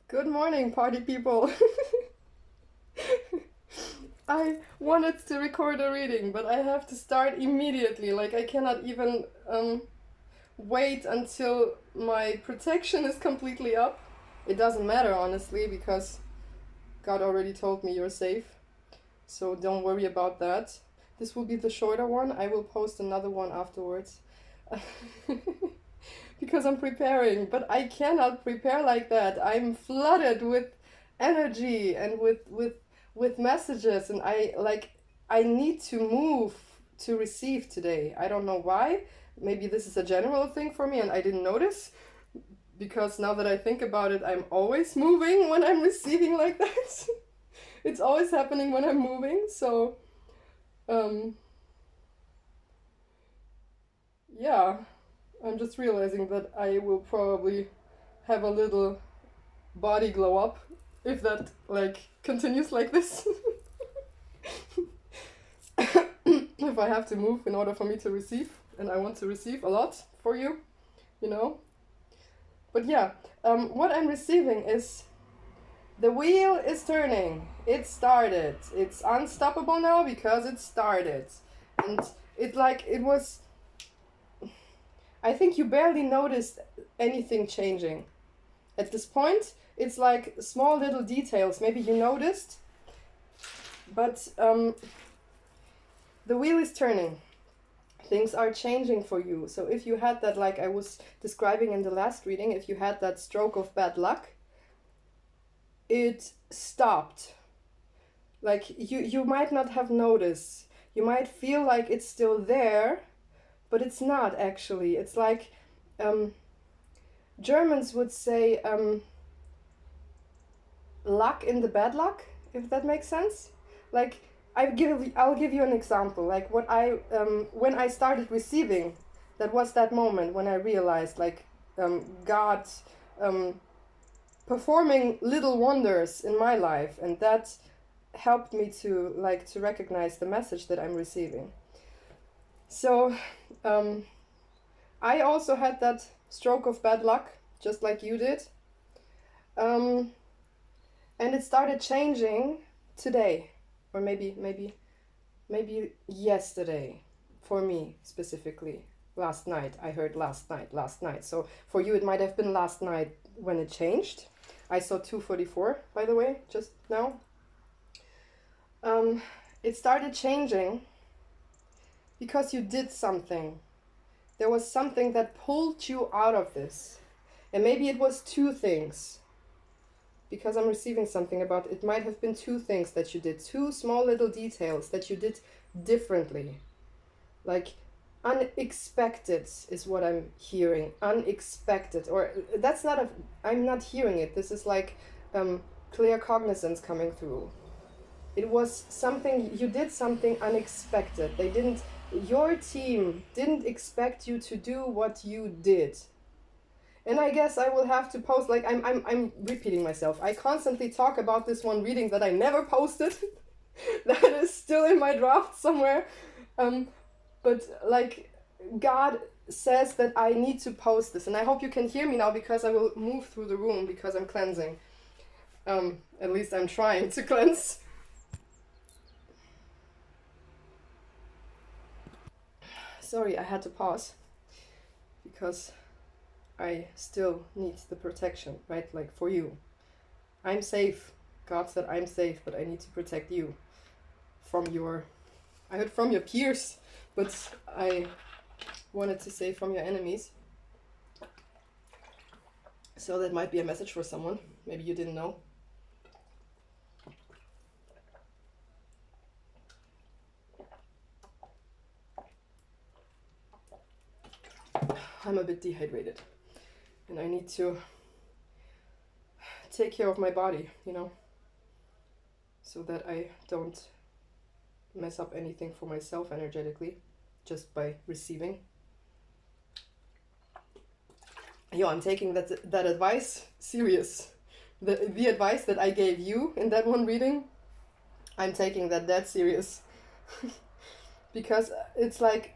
Good morning, party people. I wanted to record a reading, but I have to start immediately. Like, I cannot even wait until my protection is completely up. It doesn't matter, honestly, because God already told me you're safe. So don't worry about that. This will be the shorter one. I will post another one afterwards. Because I'm preparing, but I cannot prepare like that. I'm flooded with energy and with messages, and I need to move to receive today. I don't know why. Maybe this is a general thing for me and I didn't notice, because now that I think about it, I'm always moving when I'm receiving like that. It's always happening when I'm moving, so um yeah, I'm just realizing that I will probably have a little body glow up if that like continues like this. If I have to move in order for me to receive, and I want to receive a lot for you, you know. But yeah, what I'm receiving is the wheel is turning. It started. It's unstoppable now because it started, and it was. I think you barely noticed anything changing. At this point, it's like small little details. Maybe you noticed, but the wheel is turning. Things are changing for you. So if you had that, like I was describing in the last reading, if you had that stroke of bad luck, it stopped. Like you might not have noticed. You might feel like it's still there, but it's not actually. It's like Germans would say luck in the bad luck, if that makes sense. Like I'll give you an example. Like what when I started receiving, that was that moment when I realized like God performing little wonders in my life, and that helped me to recognize the message that I'm receiving. So I also had that stroke of bad luck, just like you did. And it started changing today, or maybe yesterday, for me specifically. Last night, I heard last night. So for you, it might have been last night when it changed. I saw 2:44, by the way, just now. It started changing because you did something. There was something that pulled you out of this. And maybe it was two things. Because I'm receiving something about it might have been two things that you did. Two small little details that you did differently. Like unexpected is what I'm hearing. Unexpected. Or that's not a... I'm not hearing it. This is like clear cognizance coming through. It was something... You did something unexpected. They didn't... Your team didn't expect you to do what you did. And I guess I will have to post, like, I'm repeating myself. I constantly talk about this one reading that I never posted. That is still in my draft somewhere. But, like, God says that I need to post this. And I hope you can hear me now, because I will move through the room because I'm cleansing. At least I'm trying to cleanse. Sorry, I had to pause. Because I still need the protection, right? Like for you. I'm safe. God said I'm safe, but I need to protect you from your... I heard from your peers, but I wanted to say from your enemies. So that might be a message for someone. Maybe you didn't know. I'm a bit dehydrated. And I need to take care of my body, you know, so that I don't mess up anything for myself energetically just by receiving. Yo, I'm taking that advice serious. The advice that I gave you in that one reading, I'm taking that serious. Because it's like,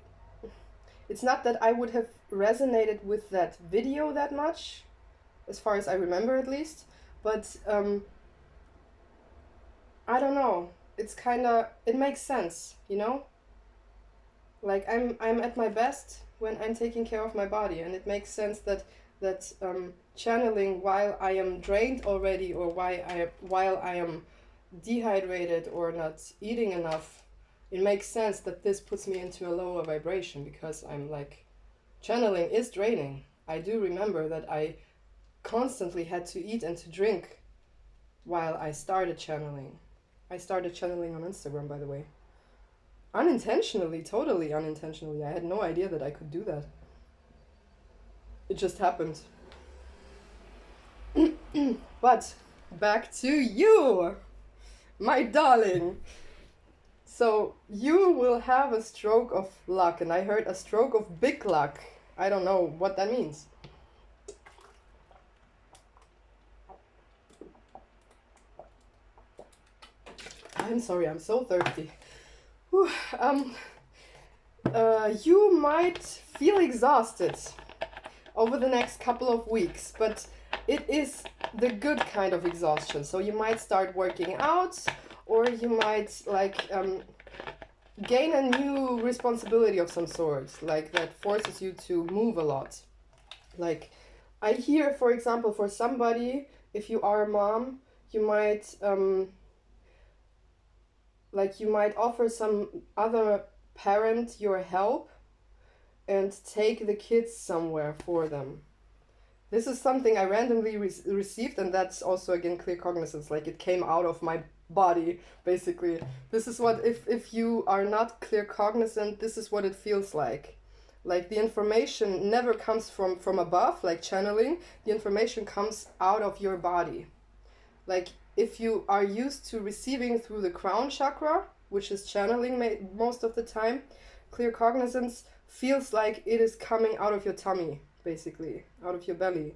it's not that I would have resonated with that video that much, as far as I remember at least, But I don't know. It's kind of, it makes sense, you know? Like I'm at my best when I'm taking care of my body, and it makes sense that channeling while I am drained already, or while I am dehydrated or not eating enough, it makes sense that this puts me into a lower vibration, because I'm like, channeling is draining. I do remember that I constantly had to eat and to drink while I started channeling. I started channeling on Instagram, by the way. Unintentionally, totally unintentionally. I had no idea that I could do that. It just happened. But back to you, my darling. So you will have a stroke of luck, and I heard a stroke of big luck. I don't know what that means. I'm sorry, I'm so thirsty. Whew, you might feel exhausted over the next couple of weeks, but it is the good kind of exhaustion. So you might start working out, or you might like gain a new responsibility of some sort, like that forces you to move a lot. Like I hear, for example, for somebody, if you are a mom, you might you might offer some other parent your help and take the kids somewhere for them. This is something I randomly received, and that's also, again, clear cognizance. Like, it came out of my body, basically. This is what, if you are not clear cognizant, this is what it feels like. Like, the information never comes from above, like channeling. The information comes out of your body. Like, if you are used to receiving through the crown chakra, which is channeling most of the time, clear cognizance feels like it is coming out of your tummy, basically, out of your belly.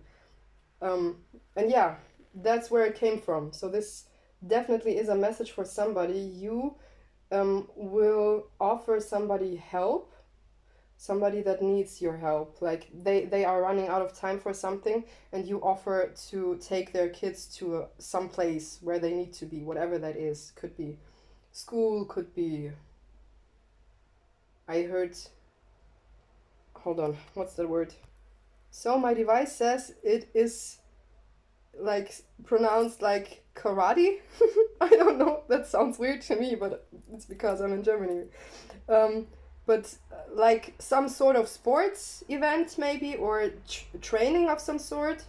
And yeah, that's where it came from. So this definitely is a message for somebody. You will offer somebody help, somebody that needs your help. Like they are running out of time for something, and you offer to take their kids to some place where they need to be, whatever that is. Could be school, could be, I heard, hold on, what's the word? So my device says it is like pronounced like karate. I don't know, that sounds weird to me, but it's because I'm in Germany. But like some sort of sports event maybe, or training of some sort.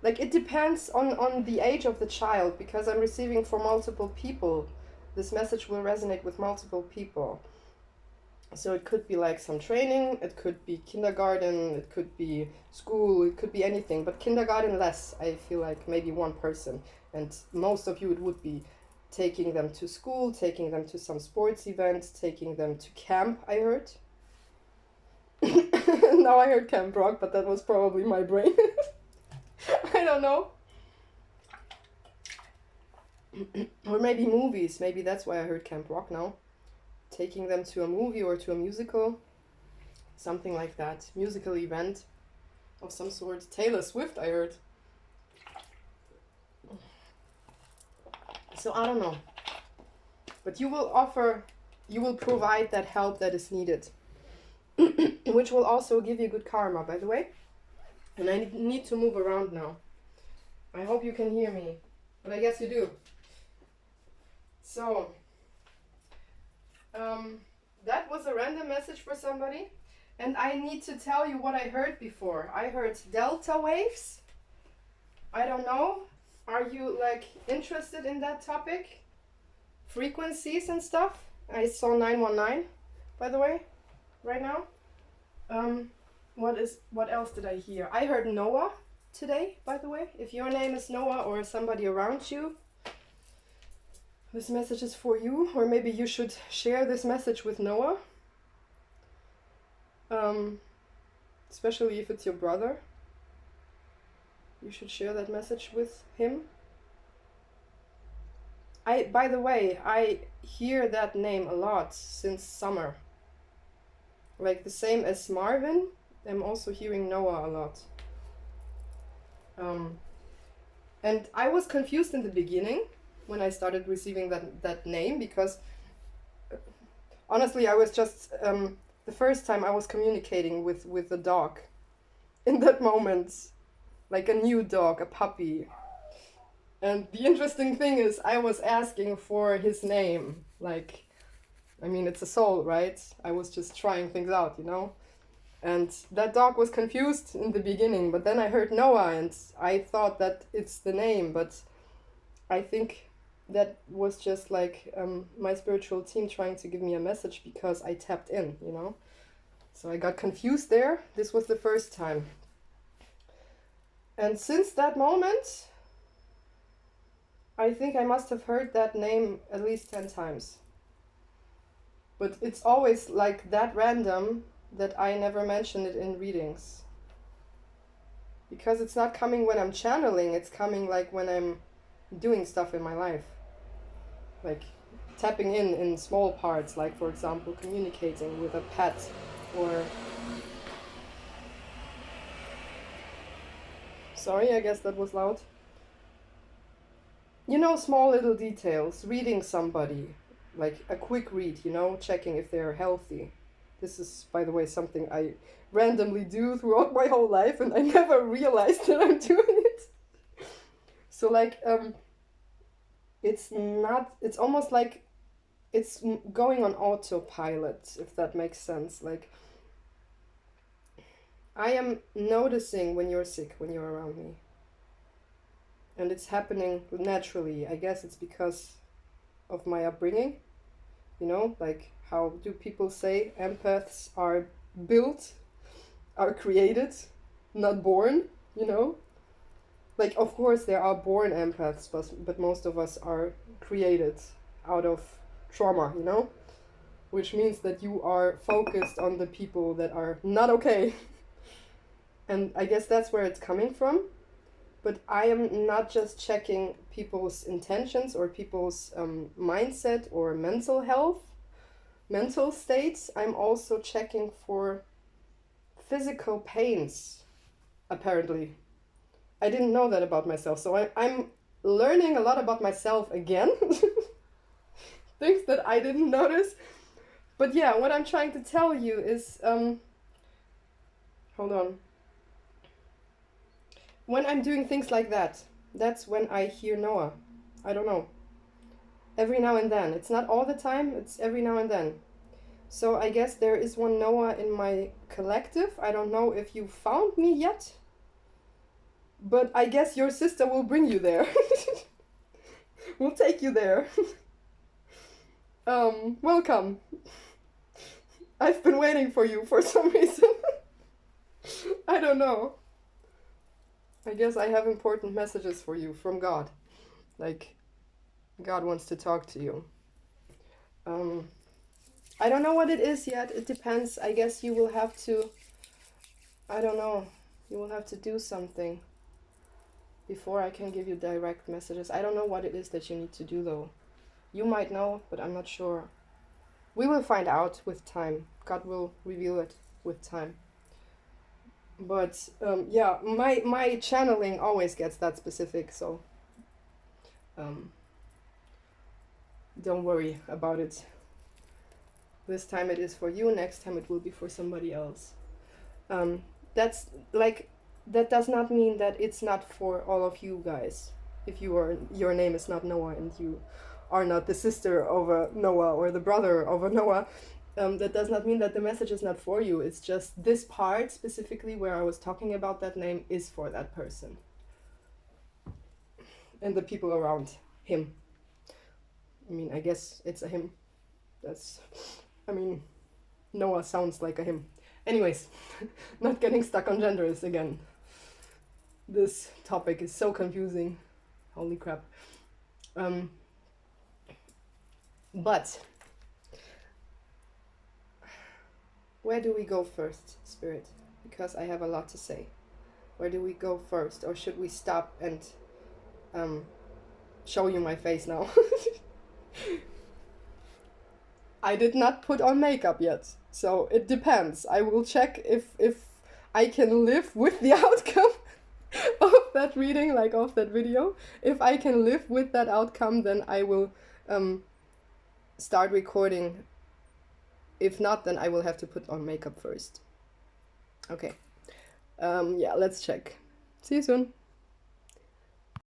Like it depends on the age of the child, because I'm receiving for multiple people. This message will resonate with multiple people. So it could be like some training, it could be kindergarten, it could be school, it could be anything, but kindergarten less. I feel like maybe one person, and most of you it would be taking them to school, taking them to some sports event, taking them to camp, I heard. Now I heard Camp Rock, but that was probably my brain. I don't know. Or maybe movies, maybe that's why I heard Camp Rock now. Taking them to a movie or to a musical, something like that. Musical event of some sort. Taylor Swift, I heard. So I don't know. But you will provide that help that is needed. Which will also give you good karma, by the way. And I need to move around now. I hope you can hear me. But I guess you do. So that was a random message for somebody, and I need to tell you what I heard before. I heard delta waves. I don't know. Are you like interested in that topic? Frequencies and stuff. I saw 919, by the way, right now. What else did I hear? I heard Noah today, by the way. If your name is Noah or somebody around you, this message is for you, or maybe you should share this message with Noah. Especially if it's your brother. You should share that message with him. By the way, I hear that name a lot since summer. Like the same as Marvin, I'm also hearing Noah a lot. And I was confused in the beginning when I started receiving that name, because honestly I was just, the first time I was communicating with a dog in that moment, like a new dog, a puppy. And the interesting thing is I was asking for his name, like, I mean, it's a soul, right? I was just trying things out, you know? And that dog was confused in the beginning, but then I heard Noah and I thought that it's the name, but I think that was just like my spiritual team trying to give me a message because I tapped in, you know? So I got confused there. This was the first time. And since that moment, I think I must have heard that name at least 10 times. But it's always like that random that I never mention it in readings. Because it's not coming when I'm channeling, it's coming like when I'm doing stuff in my life. Like tapping in small parts, like for example, communicating with a pet, or... Sorry, I guess that was loud. You know, small little details, reading somebody, like a quick read, you know, checking if they're healthy. This is, by the way, something I randomly do throughout my whole life, and I never realized that I'm doing it. So like, it's almost like it's going on autopilot, if that makes sense. Like, I am noticing when you're sick, when you're around me. And it's happening naturally. I guess it's because of my upbringing. You know, like, how do people say empaths are built, are created, not born, you know? Like, of course, there are born empaths, but most of us are created out of trauma, you know? Which means that you are focused on the people that are not okay. And I guess that's where it's coming from. But I am not just checking people's intentions or people's mindset or mental health, mental states. I'm also checking for physical pains, apparently. I didn't know that about myself. So I'm learning a lot about myself again. Things that I didn't notice. But yeah, what I'm trying to tell you is... hold on. When I'm doing things like that, that's when I hear Noah. I don't know. Every now and then. It's not all the time, it's every now and then. So I guess there is one Noah in my collective. I don't know if you found me yet. But I guess your sister will bring you there. We'll take you there. Welcome. I've been waiting for you for some reason. I don't know. I guess I have important messages for you from God. Like, God wants to talk to you. I don't know what it is yet. It depends. I guess you will have to... I don't know. You will have to do something before I can give you direct messages. I don't know what it is that you need to do, though. You might know, but I'm not sure. We will find out with time. God will reveal it with time. But yeah, my channeling always gets that specific, so don't worry about it. This time it is for you, next time it will be for somebody else. That's like, that does not mean that it's not for all of you guys. If your name is not Noah and you are not the sister of a Noah or the brother of a Noah, that does not mean that the message is not for you. It's just this part specifically where I was talking about that name is for that person. And the people around him. I mean, I guess it's a him. I mean, Noah sounds like a him. Anyways, not getting stuck on genders again. This topic is so confusing. Holy crap. But... where do we go first, Spirit? Because I have a lot to say. Where do we go first? Or should we stop and show you my face now? I did not put on makeup yet, so it depends. I will check if I can live with the outcome of that reading, like of that video. If I can live with that outcome, then I will start recording. If not, then I will have to put on makeup first. Okay. Yeah, let's check. See you soon.